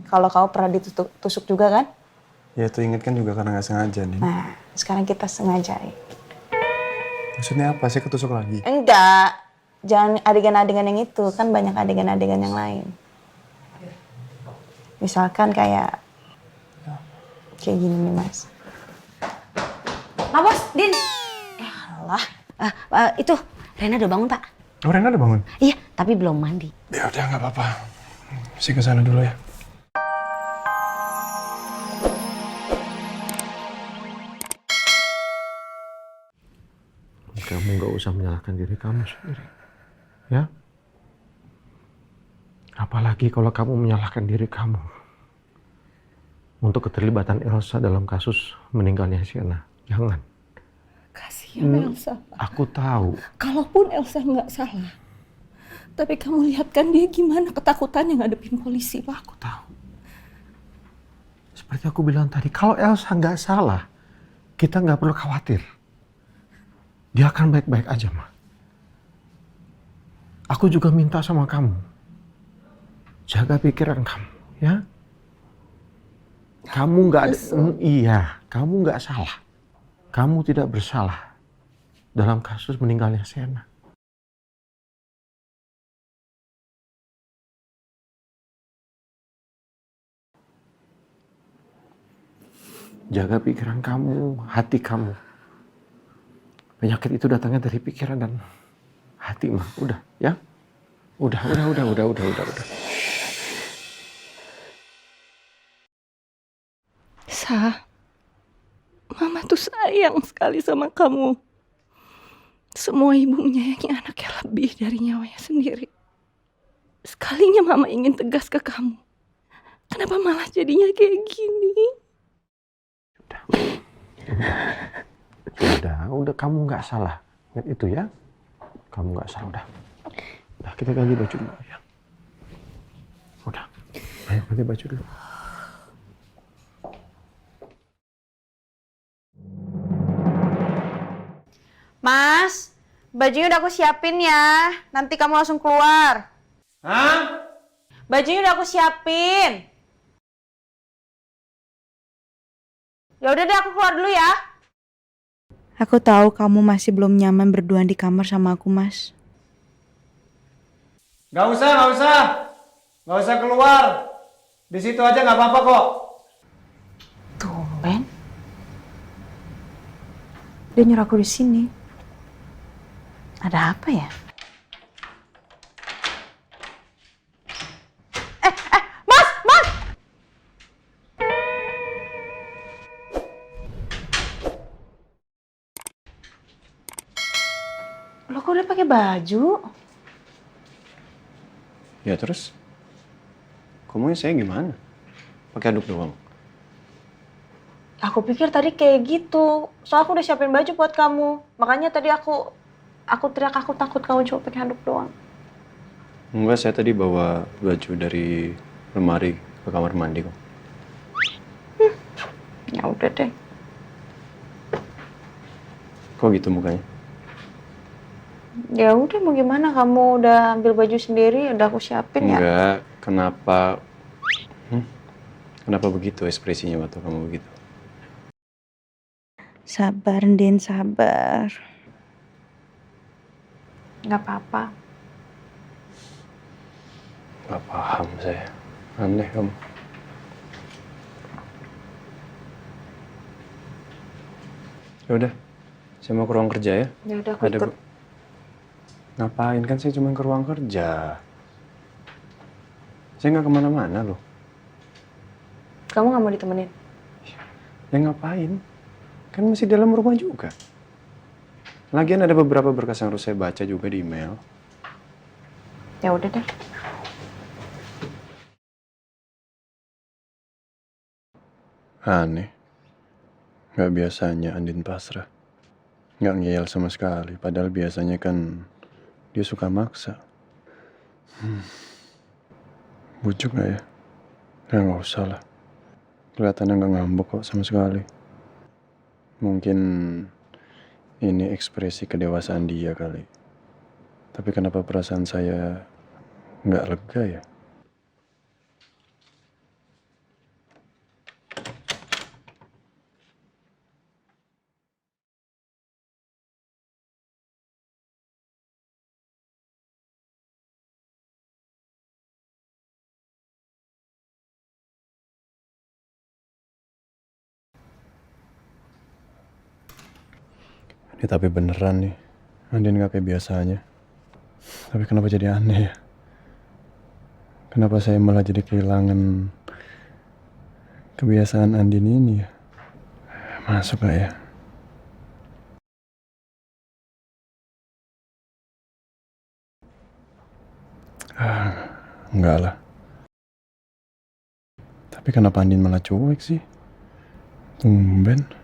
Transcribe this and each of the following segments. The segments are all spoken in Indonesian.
kalau kamu pernah ditusuk juga kan? Ya itu inget kan juga karena nggak sengaja nih. Nah, sekarang kita sengajain. Maksudnya apa sih ketusuk lagi? Enggak, jangan adegan-adegan yang itu, kan banyak adegan-adegan yang lain. Misalkan kayak gini nih Mas. Pak Bos, Din. Alah, Itu, Rena udah bangun, Pak. Oh, Rena udah bangun? Iya, tapi belum mandi. Ya udah nggak apa-apa. Saya ke sana dulu ya. Kamu nggak usah menyalahkan diri kamu sendiri, ya. Apalagi kalau kamu menyalahkan diri kamu untuk keterlibatan Elsa dalam kasus meninggalnya Sienna. Jangan. Kasihan Elsa, Pak. Aku tahu. Kalaupun Elsa nggak salah, tapi kamu lihat kan dia gimana ketakutannya ngadepin polisi, Pak. Aku tahu. Seperti aku bilang tadi, kalau Elsa nggak salah, kita nggak perlu khawatir. Dia akan baik-baik aja, Ma. Aku juga minta sama kamu, jaga pikiran kamu, ya. Kamu nggak, iya, kamu nggak salah. Kamu tidak bersalah dalam kasus meninggalnya Sienna. Jaga pikiran kamu, hati kamu. Penyakit itu datangnya dari pikiran dan hati, mah. Udah, ya? Udah. Sa, Mama tuh sayang sekali sama kamu. Semua ibu menyayangi anaknya lebih dari nyawanya sendiri. Sekalinya Mama ingin tegas ke kamu. Kenapa malah jadinya kayak gini? Udah, kamu nggak salah. Ingat itu ya. Kamu nggak salah, udah. Udah, kita ganti baju dulu ya. Udah. Ayo ganti baju dulu. Mas, bajunya udah aku siapin ya. Nanti kamu langsung keluar. Hah? Bajunya udah aku siapin. Ya udah deh, aku keluar dulu ya. Aku tahu kamu masih belum nyaman berduaan di kamar sama aku, Mas. Nggak usah. Nggak usah keluar. Di situ aja nggak apa-apa kok. Tumben. Dia nyuruh aku di sini. Ada apa ya? Mas! Lo kok udah pakai baju? Ya terus? Kamu saya gimana? Pakai aduk doang? Aku pikir tadi kayak gitu. Soalnya aku udah siapin baju buat kamu. Makanya tadi aku teriak, aku takut kamu cuma pakai handuk doang. Enggak, saya tadi bawa baju dari lemari ke kamar mandi kok. Ya udah deh. Kok gitu mukanya? Ya udah, mau gimana, kamu udah ambil baju sendiri, udah aku siapin ya. Enggak, kenapa? Kenapa begitu ekspresinya waktu kamu begitu? Sabar, Din, sabar. Gak apa-apa. Gak paham saya. Aneh kamu. Ya udah, saya mau ke ruang kerja ya. Ya udah, aku ikut. Ngapain, kan saya cuma ke ruang kerja. Saya nggak kemana-mana loh. Kamu gak mau ditemenin? Ya ngapain? Kan masih dalam rumah juga. Lagian ada beberapa berkas yang harus saya baca juga di email. Ya udah deh. Aneh. Nggak biasanya Andin pasrah. Nggak ngeyel sama sekali. Padahal biasanya kan dia suka maksa. Bujuk nggak ya? Ya nggak usah lah. Kelihatannya nggak ngambek kok sama sekali. Mungkin ini ekspresi kedewasaan dia kali. Tapi kenapa perasaan saya nggak lega ya? Ini tapi beneran nih. Andin gak kayak biasanya. Tapi kenapa jadi aneh ya? Kenapa saya malah jadi kehilangan kebiasaan Andin ini ya? Masuk gak ya? Enggak lah. Tapi kenapa Andin malah cuek sih? Tumben.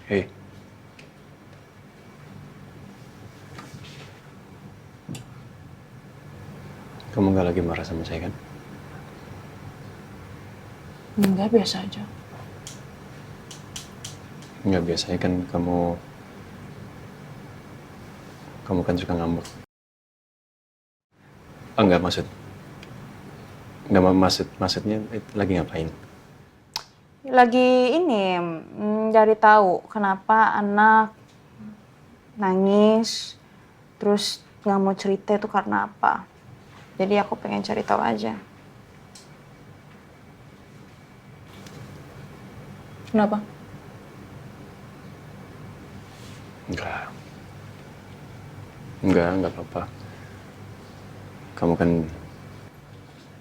Hei. Kamu gak lagi marah sama saya kan? Enggak, biasa aja. Nggak, biasanya kan kamu kan suka ngambek. Oh, enggak maksudnya lagi ngapain? Lagi ini, cari tahu kenapa anak nangis, terus nggak mau cerita itu karena apa. Jadi aku pengen cari tahu aja. Kenapa? Enggak apa-apa. Kamu kan,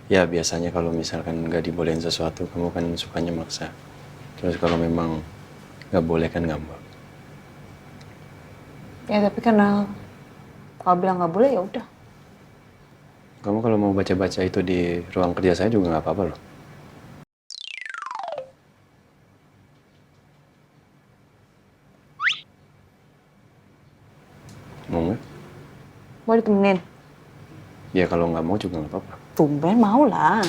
ya biasanya kalau misalkan nggak dibolehin sesuatu, kamu kan sukanya maksa. Terus kalau memang nggak boleh kan ngambek. Ya tapi karena kalau bilang nggak boleh ya udah. Kamu kalau mau baca-baca itu di ruang kerja saya juga nggak apa-apa loh. Mau nggak? Mau ditemenin? Ya kalau nggak mau juga nggak apa-apa. Tumben mau lah.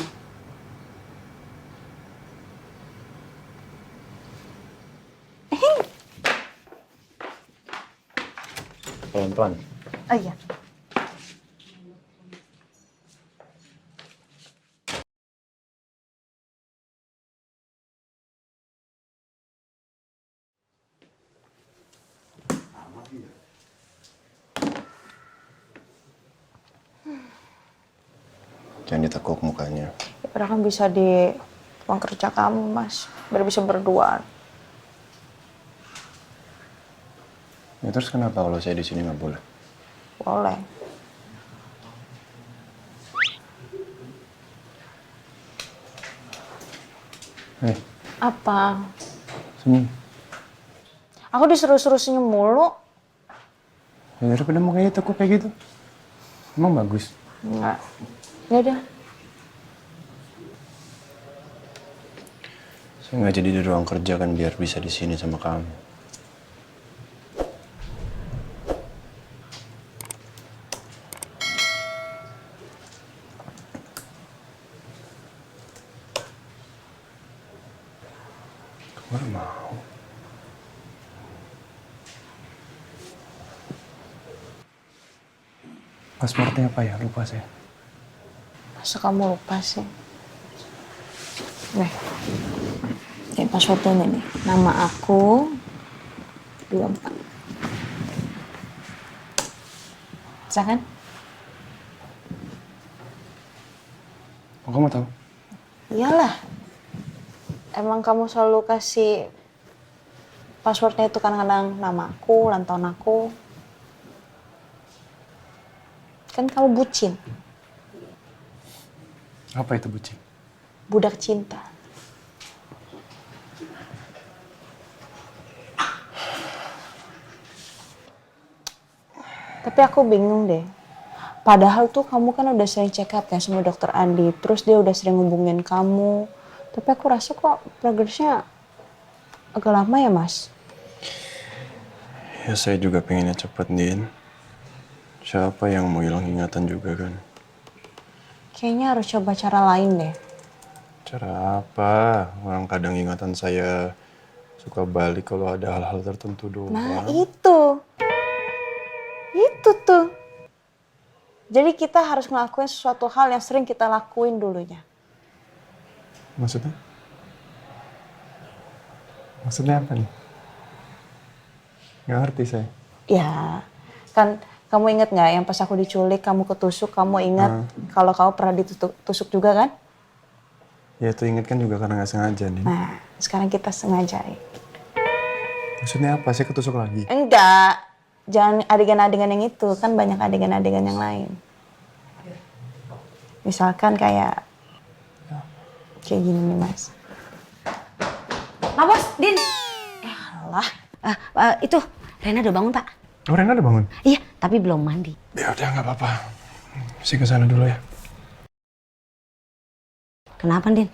Pelan-pelan. Oh iya. Jangan ditekuk mukanya. Ya, padahal kan bisa di ruang kerja kamu, Mas. Biar bisa berdua. Ya terus kenapa kalau saya di sini nggak boleh? Boleh. Hei, Apa? senyum. Aku disuruh-suruh senyum mulu. Ya daripada mukanya tekuk kayak gitu. Emang bagus. Enggak. Ya udah. Saya nggak jadi di ruang kerja kan biar bisa di sini sama kamu. Kamu nggak mau. Passwordnya apa ya? Lupa saya. Masa kamu lupa sih? Nih. Ini passwordnya nih. Nama aku 24. Bisa kan? Oh, kamu tahu? Iyalah. Emang kamu selalu kasih passwordnya itu kadang-kadang nama aku, ulang tahun aku. Kan kamu bucin. Apa itu bucin? Budak cinta. Tapi aku bingung deh. Padahal tuh kamu kan udah sering check up ya sama dokter Andi. Terus dia udah sering hubungin kamu. Tapi aku rasa kok progresnya agak lama ya, Mas. Ya saya juga pengennya cepet, Din. Siapa yang mau hilang ingatan juga kan? Kayaknya harus coba cara lain deh. Cara apa? Orang kadang ingatan saya suka balik kalau ada hal-hal tertentu doang. Nah itu tuh. Jadi kita harus ngelakuin sesuatu hal yang sering kita lakuin dulunya. Maksudnya? Maksudnya apa nih? Nggak ngerti saya. Ya, kan kamu inget nggak yang pas aku diculik, kamu ketusuk, kamu ingat kalau kamu pernah ditusuk juga kan? Ya itu inget kan juga karena nggak sengaja nih. Nah, sekarang kita sengajain. Maksudnya apa? Saya ketusuk lagi? Enggak, jangan adegan-adegan yang itu, kan banyak adegan-adegan yang lain. Misalkan kayak gini nih Mas. Pak Bos, Din. Alah, Itu, Rena udah bangun, Pak. Oh, Rena udah bangun? Iya, tapi belum mandi. Ya udah nggak apa-apa. Saya kesana dulu ya. Kenapa, Din?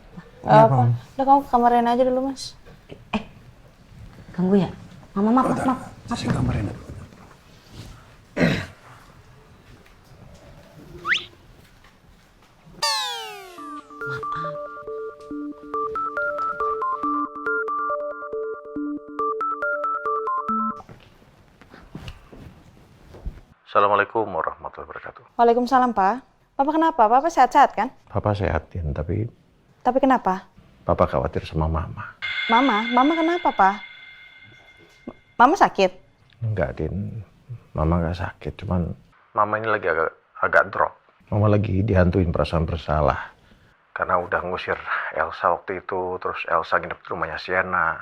apa? Udah kamu ke kamar Rena aja dulu Mas. Ganggu ya? Mama, maaf. Saya ke kamar Rena. Assalamualaikum warahmatullahi wabarakatuh. Waalaikumsalam Pak. Papa kenapa? Papa sehat-sehat kan? Papa sehatin, tapi Tapi kenapa? Papa khawatir sama Mama. Mama kenapa Pak? Mama sakit? Enggak, Din. Mama nggak sakit, cuman Mama ini lagi agak drop. Mama lagi dihantuin perasaan bersalah. Karena udah ngusir Elsa waktu itu, terus Elsa nginep di rumahnya Sienna.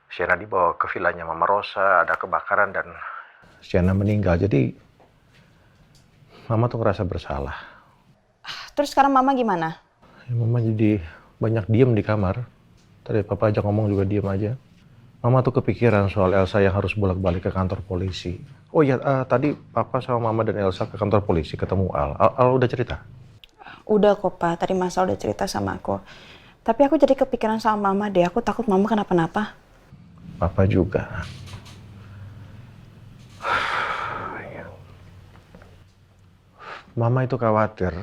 Sienna dibawa ke villanya Mama Rosa, ada kebakaran dan Sienna meninggal. Jadi Mama tuh ngerasa bersalah. Terus sekarang Mama gimana? Ya, Mama jadi banyak diem di kamar. Tadi Papa ajak ngomong juga diem aja. Mama tuh kepikiran soal Elsa yang harus bolak-balik ke kantor polisi. Oh iya, tadi Papa sama Mama dan Elsa ke kantor polisi ketemu Al. Al udah cerita? Udah kok Pak, tadi Mas Al udah cerita sama aku. Tapi aku jadi kepikiran sama Mama deh, aku takut Mama kenapa-napa. Papa juga. Mama itu khawatir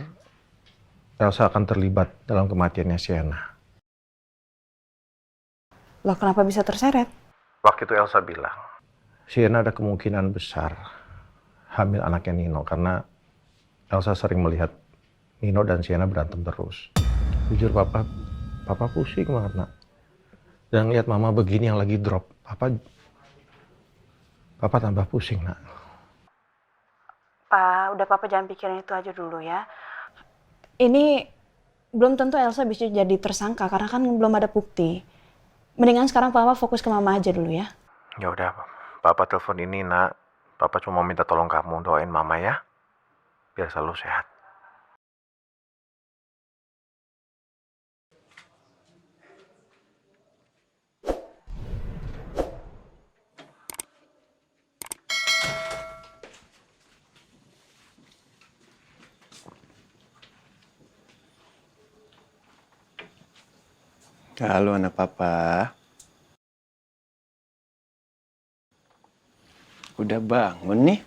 Elsa akan terlibat dalam kematiannya Sienna. Loh kenapa bisa terseret? Waktu itu Elsa bilang, Sienna ada kemungkinan besar hamil anaknya Nino karena Elsa sering melihat Nino dan Sienna berantem terus. Jujur Papa pusing banget nak. Dan lihat Mama begini yang lagi drop, Papa tambah pusing nak. Pak, udah Papa jangan pikirin itu aja dulu ya. Ini belum tentu Elsa bisa jadi tersangka karena kan belum ada bukti. Mendingan sekarang Papa fokus ke Mama aja dulu ya. Ya udah, Papa telepon ini nak. Papa cuma minta tolong kamu doain Mama ya, biar selalu sehat. Halo anak Papa. Udah bangun nih?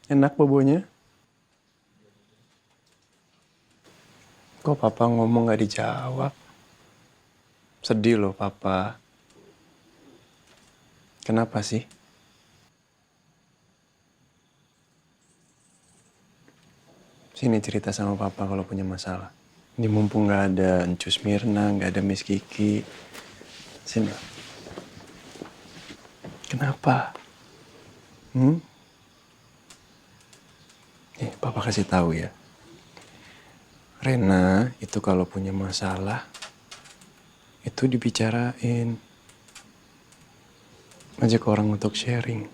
Enak bobonya? Kok Papa ngomong gak dijawab? Sedih loh Papa. Kenapa sih? Sini cerita sama Papa kalau punya masalah. Ini mumpung gak ada Encus Mirna, gak ada Miss Kiki. Sini. Kenapa? Nih, Papa kasih tahu ya. Rena itu kalau punya masalah, itu dibicarain. Ajak orang untuk sharing.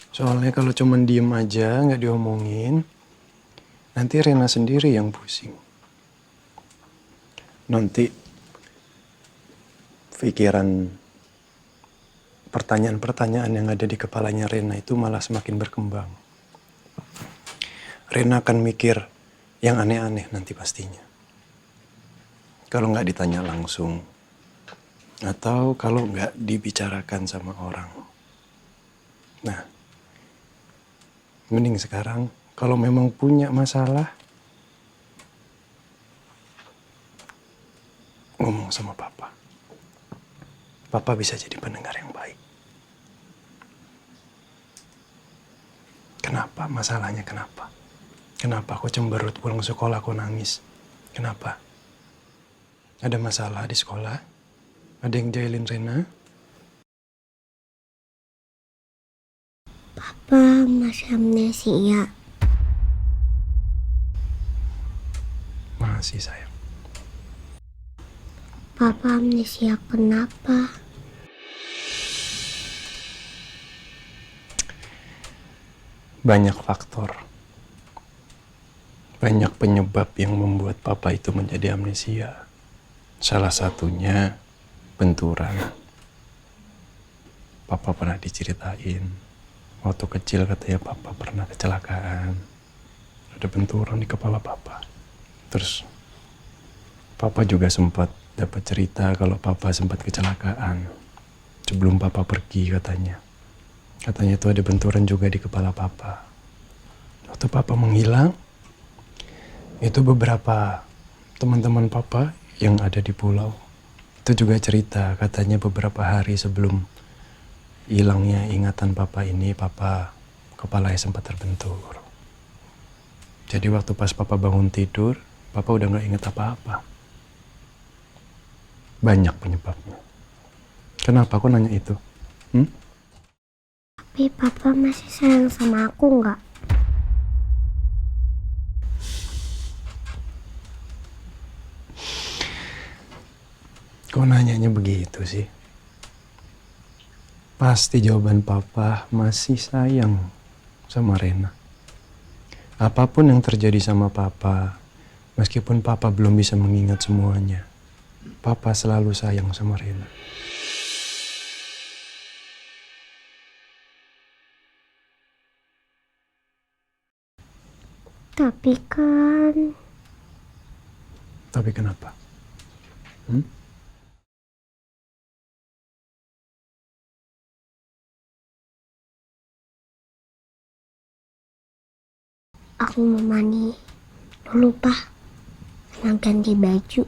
Soalnya kalau cuman diem aja, nggak diomongin, nanti Rena sendiri yang pusing. Nanti pikiran pertanyaan-pertanyaan yang ada di kepalanya Rena itu malah semakin berkembang. Rena akan mikir yang aneh-aneh nanti pastinya. Kalau nggak ditanya langsung, atau kalau nggak dibicarakan sama orang. Nah, mending sekarang kalau memang punya masalah, ngomong sama papa. Papa bisa jadi pendengar yang baik. Kenapa? Masalahnya kenapa? Kenapa aku cemberut pulang sekolah aku nangis? Kenapa? Ada masalah di sekolah? Ada yang jahilin Rena? Papa masih amnesia. Masih sayang. Papa amnesia kenapa? Banyak faktor. Banyak penyebab yang membuat papa itu menjadi amnesia. Salah satunya benturan. Papa pernah diceritain. Waktu kecil katanya papa pernah kecelakaan. Ada benturan di kepala papa. Terus papa juga sempat dapat cerita kalau papa sempat kecelakaan. Sebelum papa pergi katanya. Katanya itu ada benturan juga di kepala papa. Waktu papa menghilang, itu beberapa teman-teman papa yang ada di pulau itu juga cerita, katanya beberapa hari sebelum hilangnya ingatan papa ini, papa kepalanya sempat terbentur. Jadi waktu pas papa bangun tidur, papa udah gak inget apa-apa. Banyak penyebabnya. Kenapa aku nanya itu? Tapi papa masih sayang sama aku nggak? Kok nanyanya begitu sih? Pasti jawaban papa masih sayang sama Rena. Apapun yang terjadi sama papa, meskipun papa belum bisa mengingat semuanya, papa selalu sayang sama Rena. Tapi kan Tapi kenapa? aku mau mandi dulu, Pak. Sama ganti baju.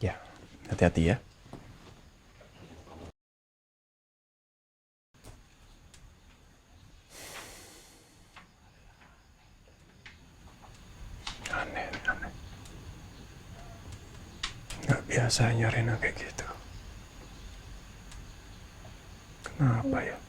Ya, hati-hati ya. Aneh. Gak biasanya Rena kayak gitu. Kenapa ya?